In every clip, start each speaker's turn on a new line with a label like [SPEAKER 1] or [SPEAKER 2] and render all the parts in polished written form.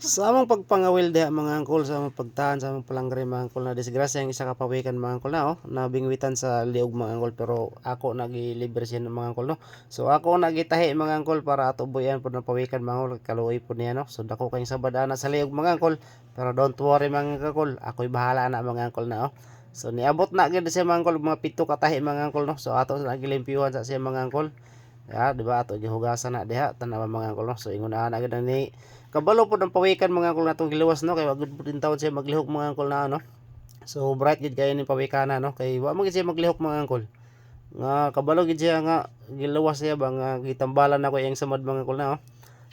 [SPEAKER 1] Sa among pagpangawil diha mga angkol, sa among pagtahan sa among palanggari mga angkol, na disgrasya ang isa ka pawikan mga angkol na nabingwitan sa liog mga angkol, pero ako nagilibre siya mga angkol no. So ako nagitahi mga angkol para ato buyan pud ng pawikan mga angkol, kaluoy pud niya no. So dako kayong sabad ana sa liog mga angkol, pero don't worry mga angkol, ako'y bahala na mga angkol na So niabot na gid siya mga angkol, mga 7 ka tahi mga angkol no. So ato nagilimpyuhan sa siya mga angkol. Ya, di ba ato gihugasan na diha tanaw mga angkol no. So ingon na gid ni kabalo po ng pawikan mga angkol natong giluwas no, kay wag gud din taon siya maglihok mga angkol na ano. So bright gid kayo ni pawikana no, kay wa man gid siya maglihok mga angkol. Nga kabalo gid siya nga giluwas siya ba nga gitambalan ako iyang samad mga angkol na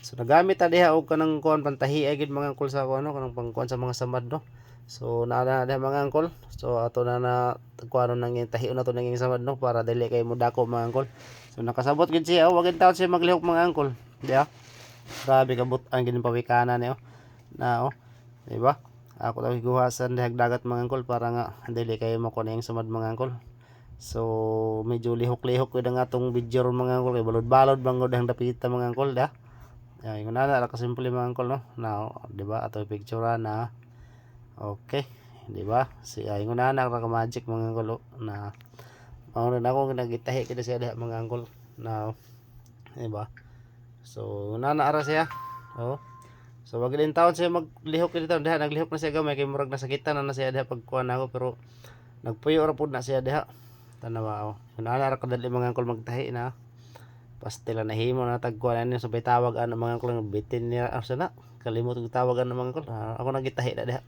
[SPEAKER 1] So nagamit ta diha og kanang kuan pantahi gid mga angkol sa kuan no, kanang pangkuan sa mga samad no. So naa diha mga angkol. So ato na kuano nang tahion na to nang samad no para dili kay modako mga angkol. So nakasabot gid siya, wag gid taon siya maglihok mga angkol. Diha. Grabe kabut ang ginpawikanan niyo na di ba? Ako lang guhasan dihag dagat mga angkol para nga dili kayo mo ko yung samad mga angkol. So medyo lihok-lihok ko nga atong video ron mga angkol kay balod-balod bang gud ang dapita mga angkol da. Ay nguna na kasimple mga angkol no. Now, di ba? Ato picture na. Okay, di ba? Si ay nguna na ka magic mga angkol na mao na ako nagitahi kita siya diha mga angkol. Now, di ba? So nanaara siya. So wag din taon siya maglihok dito diha, naglihok na siya gamay kay murag nasakitan na siya diha pagkuan ako, pero nagpuyo ra pud na siya diha. Tanawa nanaara kadali mga angkol magtahi na. Pastila na himo na tagkuan ani sabay tawag ano mga angkol bitin niya sana. Kalimot og tawagan ng mga angkol. Ako nagitahi na diha.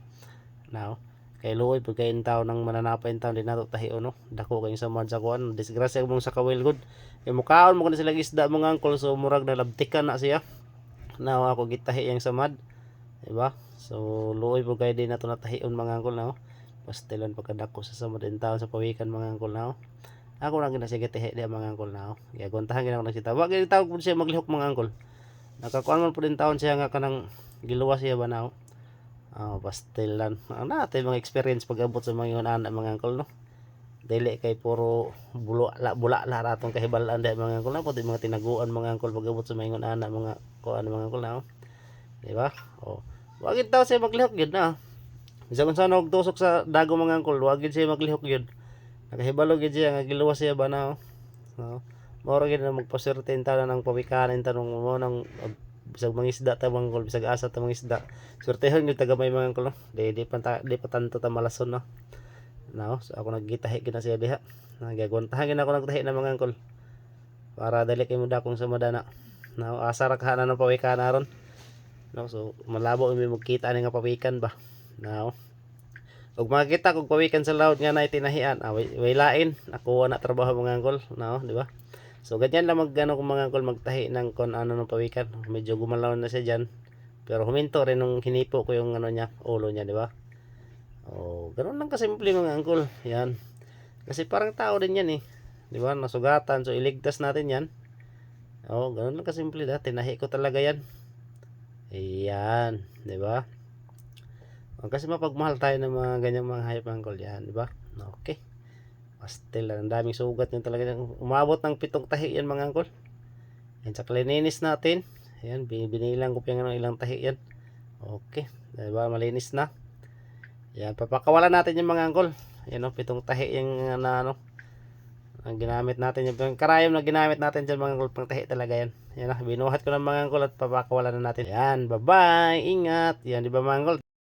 [SPEAKER 1] Now, kay luoy pud kay taon nang mananapay taon din nato tahi no. Dako kay sa man sa kuan, disgrasya mong sa kawil good. Kay mukaon mo kana sila isda mga angkol, so murag nalabtikan na siya. Now ako gitahi yang samad, di ba? So luoy po kay din nato natahion mga angkol na pastilan pagkadako sa samad din taon sa pawikan mga angkol na Ako lang gina siya gitahi di mga angkol na giaguntahan gina ko na siya. Wa gyud tawag pud siya maglihok mga angkol. Nakakuan man pud din taon siya nga kanang giluwas siya ba na pastilan. Natin mga experience pag-abot sa mga anak mga angkol no. Dili kay puro bula la ratong kahibalan dai mga angkol na pati mga tinaguan mga angkol pag-abot sa mga anak mga kuan mga angkol na di ba? Wa gid taw siya maglihok gyud na. Bisan kung saan og tusok sa dago mga angkol, wa gid siya maglihok gyud. Nakahibalo gid siya nga giluwas siya ba na mao gid na magpaswerte tanan ang pawikanan tanong mo nang bisag mangisda ta mga angkol, bisag asa ta mangisda. Swertehon gyud taga may mga angkol no. Di pa tanto ta malason no. So ako naggitahi gina siya diha. Nagaguntahan gina ako nagtahi na mga angkol. Para dali kay muda kong sa madana. Asa ra ka na ng pawikan aron. So malabo mi magkita ni nga pawikan ba. Ug makita kog pawikan sa laut nga nay tinahian, way lain ako na trabaho mga angkol, di ba? So ganyan lang magano kung mga angkol magtahi ng kon ano ng pawikan. Medyo gumalaw na siya diyan. Pero huminto rin nung hinipo ko yung ano niya, ulo niya, di ba? Ganoon lang kasimple mga angkol. Yan. Kasi parang tao din yan eh. Di ba? Nasugatan. So iligtas natin yan. Ganoon lang kasimple da. Tinahi ko talaga yan. Ayan. Di ba? Kasi mapagmahal tayo ng mga ganyang mga hayop angkol yan. Di ba? Okay. Pastel lang. Ang daming sugat yun talaga. Umabot ng 7 tahi yan mga angkol. Yan. Sa klininis natin. Ayan. Binilang ko pa yung ilang tahi yan. Okay. Di ba? Malinis na. Yan, papakawalan natin yung mga angkol. Yan 7 tahi yung ang ginamit natin yung karayom na ginamit natin dyan mga angkol, pang tahi talaga yan. Yan binuhat ko ng mga angkol at papakawalan na natin. Yan, bye bye, ingat. Yan, di ba mga angkol?